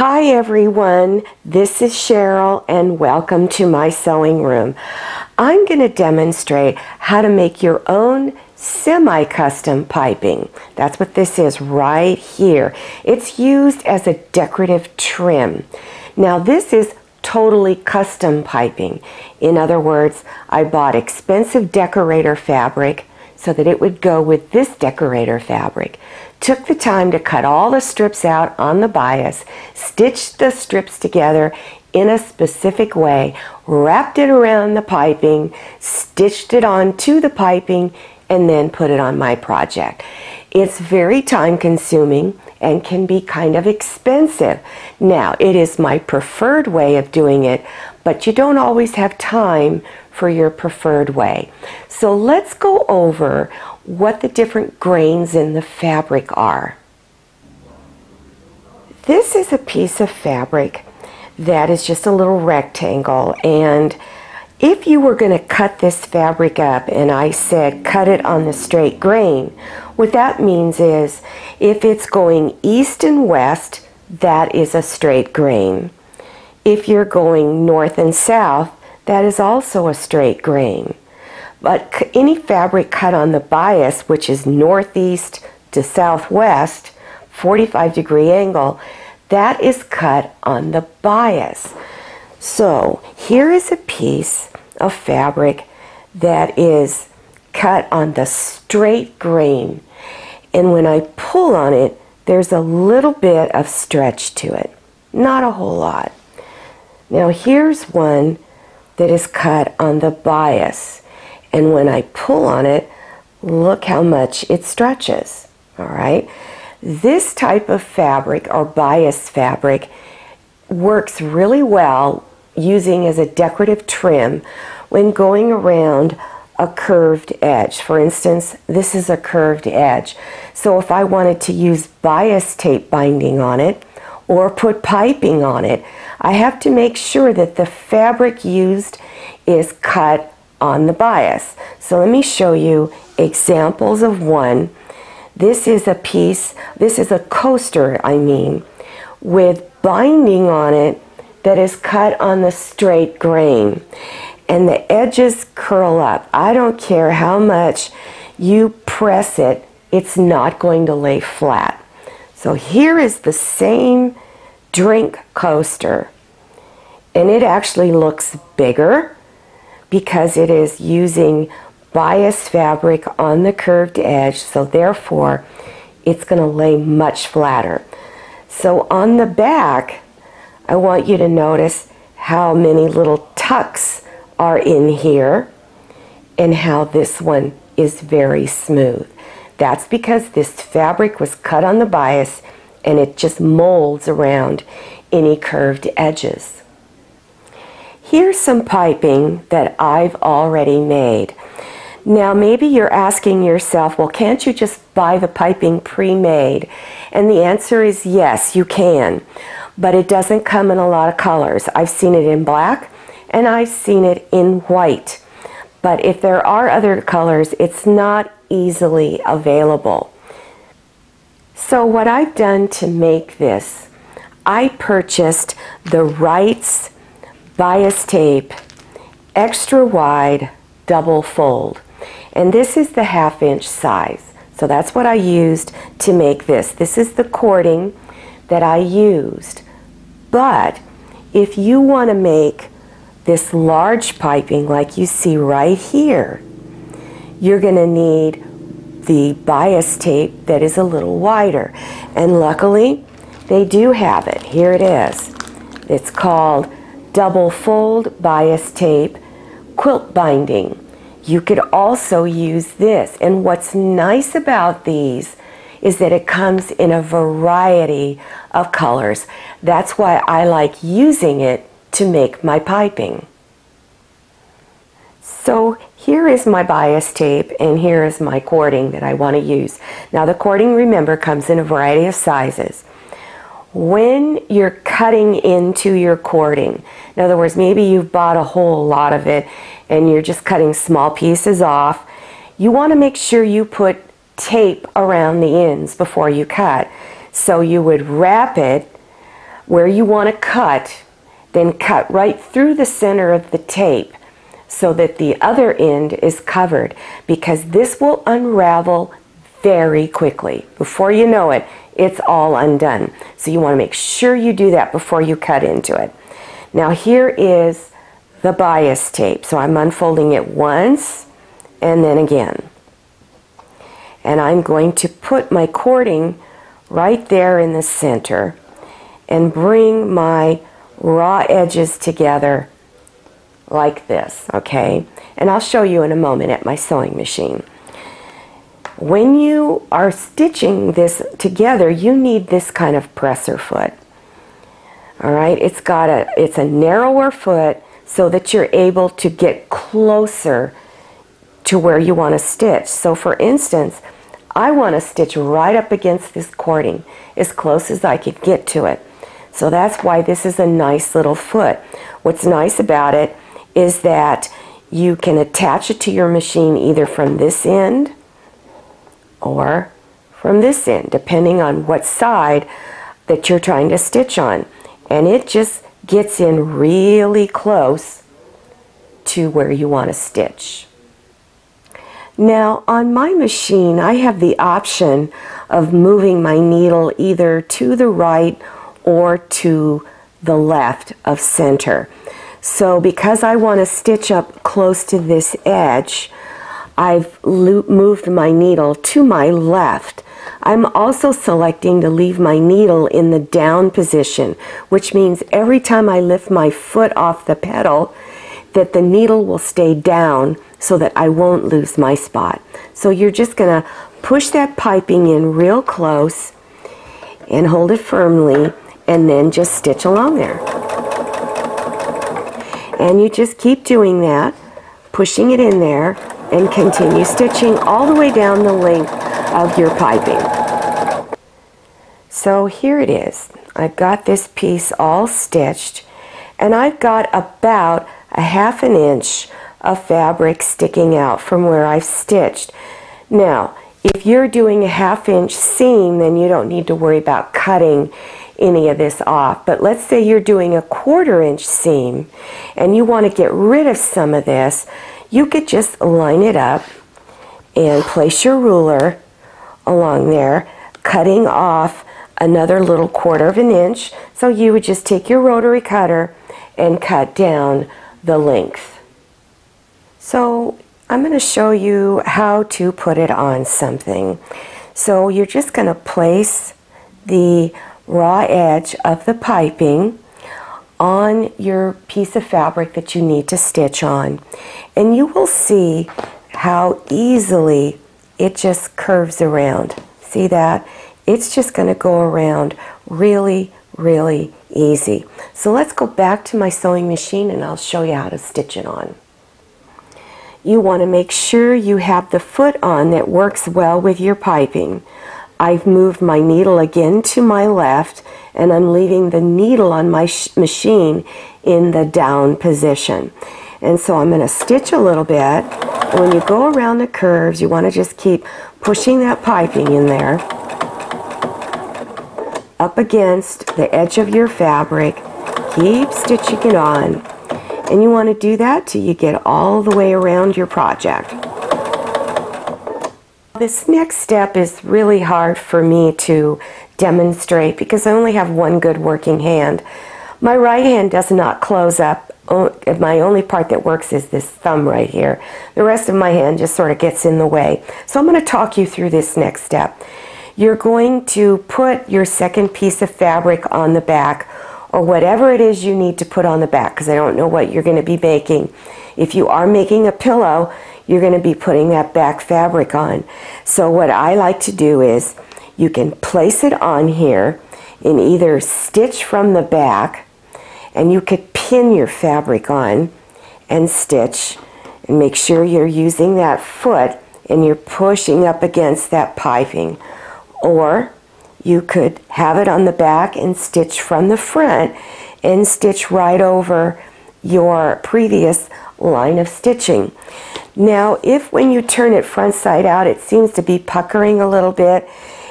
Hi everyone, this is Cheryl and welcome to my sewing room. I'm going to demonstrate how to make your own semi-custom piping. That's what this is right here. It's used as a decorative trim. Now this is totally custom piping. In other words, I bought expensive decorator fabric so that it would go with this decorator fabric. Took the time to cut all the strips out on the bias, stitched the strips together in a specific way, wrapped it around the piping, stitched it onto the piping, and then put it on my project. It's very time consuming and can be kind of expensive. Now, it is my preferred way of doing it, but you don't always have time for your preferred way. So let's go over what the different grains in the fabric are. This is a piece of fabric that is just a little rectangle, and if you were going to cut this fabric up and I said cut it on the straight grain, what that means is if it's going east and west, that is a straight grain. If you're going north and south, that is also a straight grain. But any fabric cut on the bias, which is northeast to southwest, 45-degree angle, that is cut on the bias. So here is a piece of fabric that is cut on the straight grain. And when I pull on it, there's a little bit of stretch to it. Not a whole lot. Now here's one that is cut on the bias. And when I pull on it, look how much it stretches. All right. This type of fabric, or bias fabric, works really well using as a decorative trim when going around a curved edge. For instance, this is a curved edge. So if I wanted to use bias tape binding on it or put piping on it, I have to make sure that the fabric used is cut on the bias. So let me show you examples of one. This is a piece, this is a coaster, with binding on it that is cut on the straight grain. And the edges curl up. I don't care how much you press it, it's not going to lay flat. So here is the same drink coaster. And it actually looks bigger because it is using bias fabric on the curved edge, so therefore it's going to lay much flatter. So on the back, I want you to notice how many little tucks are in here and how this one is very smooth. That's because this fabric was cut on the bias and it just molds around any curved edges. Here's some piping that I've already made. Now maybe you're asking yourself, well, can't you just buy the piping pre-made? And the answer is yes, you can. But it doesn't come in a lot of colors. I've seen it in black and I've seen it in white. But if there are other colors, it's not easily available. So what I've done to make this, I purchased the Wrights bias tape, extra wide, double fold. And this is the 1/2 inch size. So that's what I used to make this. This is the cording that I used. But if you want to make this large piping like you see right here, you're going to need the bias tape that is a little wider. And luckily, they do have it. Here it is. It's called double fold bias tape quilt binding. You could also use this. And what's nice about these is that it comes in a variety of colors. That's why I like using it to make my piping. So here is my bias tape and here is my cording that I want to use. Now the cording, remember, comes in a variety of sizes. When you're cutting into your cording, in other words, maybe you've bought a whole lot of it and you're just cutting small pieces off, you want to make sure you put tape around the ends before you cut. So you would wrap it where you want to cut, then cut right through the center of the tape so that the other end is covered, because this will unravel very quickly. Before you know it, it's all undone. So you want to make sure you do that before you cut into it. Now here is the bias tape. So I'm unfolding it once and then again. And I'm going to put my cording right there in the center and bring my raw edges together like this, okay? And I'll show you in a moment at my sewing machine. When you are stitching this together, you need this kind of presser foot. All right, it's a narrower foot so that you're able to get closer to where you want to stitch. So for instance, I want to stitch right up against this cording as close as I could get to it. So that's why this is a nice little foot. What's nice about it is that you can attach it to your machine either from this end or from this end, depending on what side that you're trying to stitch on. And it just gets in really close to where you want to stitch. Now on my machine, I have the option of moving my needle either to the right or to the left of center. So because I want to stitch up close to this edge, I've moved my needle to my left. I'm also selecting to leave my needle in the down position, which means every time I lift my foot off the pedal, that the needle will stay down so that I won't lose my spot. So you're just going to push that piping in real close and hold it firmly, and then just stitch along there. And you just keep doing that, pushing it in there, and continue stitching all the way down the length of your piping. So here it is. I've got this piece all stitched, and I've got about a ½ inch of fabric sticking out from where I've stitched. Now, if you're doing a ½ inch seam, then you don't need to worry about cutting any of this off. But let's say you're doing a ½ inch seam and you want to get rid of some of this, you could just line it up and place your ruler along there, cutting off another little ½ inch. So you would just take your rotary cutter and cut down the length. So I'm going to show you how to put it on something. So you're just going to place the raw edge of the piping on your piece of fabric that you need to stitch on, and you will see how easily it just curves around. See that? It's just going to go around really, really easy. So let's go back to my sewing machine and I'll show you how to stitch it on. You want to make sure you have the foot on that works well with your piping. I've moved my needle again to my left, and I'm leaving the needle on my machine in the down position. And so I'm going to stitch a little bit. And when you go around the curves, you want to just keep pushing that piping in there up against the edge of your fabric. Keep stitching it on. And you want to do that till you get all the way around your project. This next step is really hard for me to demonstrate because I only have one good working hand. My right hand does not close up. My only part that works is this thumb right here. The rest of my hand just sort of gets in the way. So I'm going to talk you through this next step. You're going to put your second piece of fabric on the back, or whatever it is you need to put on the back, because I don't know what you're going to be making. If you are making a pillow, you're going to be putting that back fabric on. So what I like to do is you can place it on here and either stitch from the back, and you could pin your fabric on and stitch, and make sure you're using that foot and you're pushing up against that piping. Or you could have it on the back and stitch from the front and stitch right over your previous line of stitching. Now, if when you turn it front side out it seems to be puckering a little bit,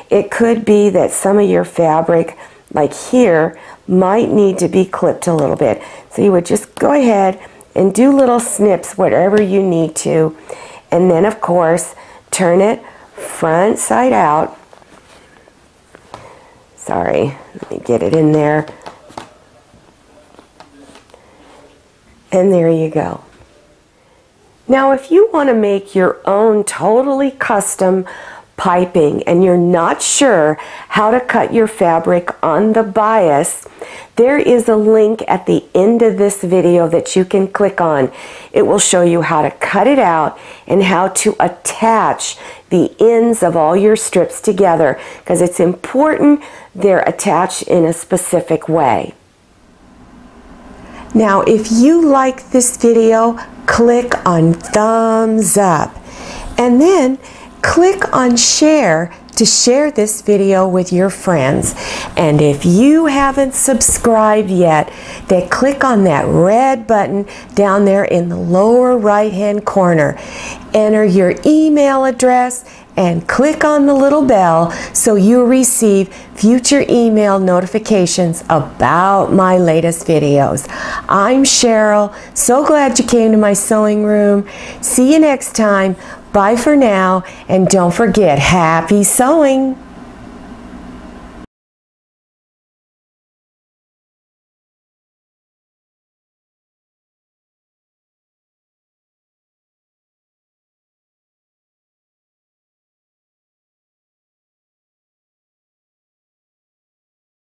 it could be that some of your fabric like here, might need to be clipped a little bit. So you would just go ahead and do little snips whatever you need to. And then of course, turn it front side out. Sorry, let me get it in there. And there you go. Now if you want to make your own totally custom piping and you're not sure how to cut your fabric on the bias, there is a link at the end of this video that you can click on. It will show you how to cut it out and how to attach the ends of all your strips together, because it's important they're attached in a specific way. Now if you like this video, click on thumbs up and then click on share to share this video with your friends. And if you haven't subscribed yet, then click on that red button down there in the lower right hand corner. Enter your email address and click on the little bell so you'll receive future email notifications about my latest videos. I'm Cheryl. So glad you came to my sewing room. See you next time. Bye for now, and don't forget, happy sewing!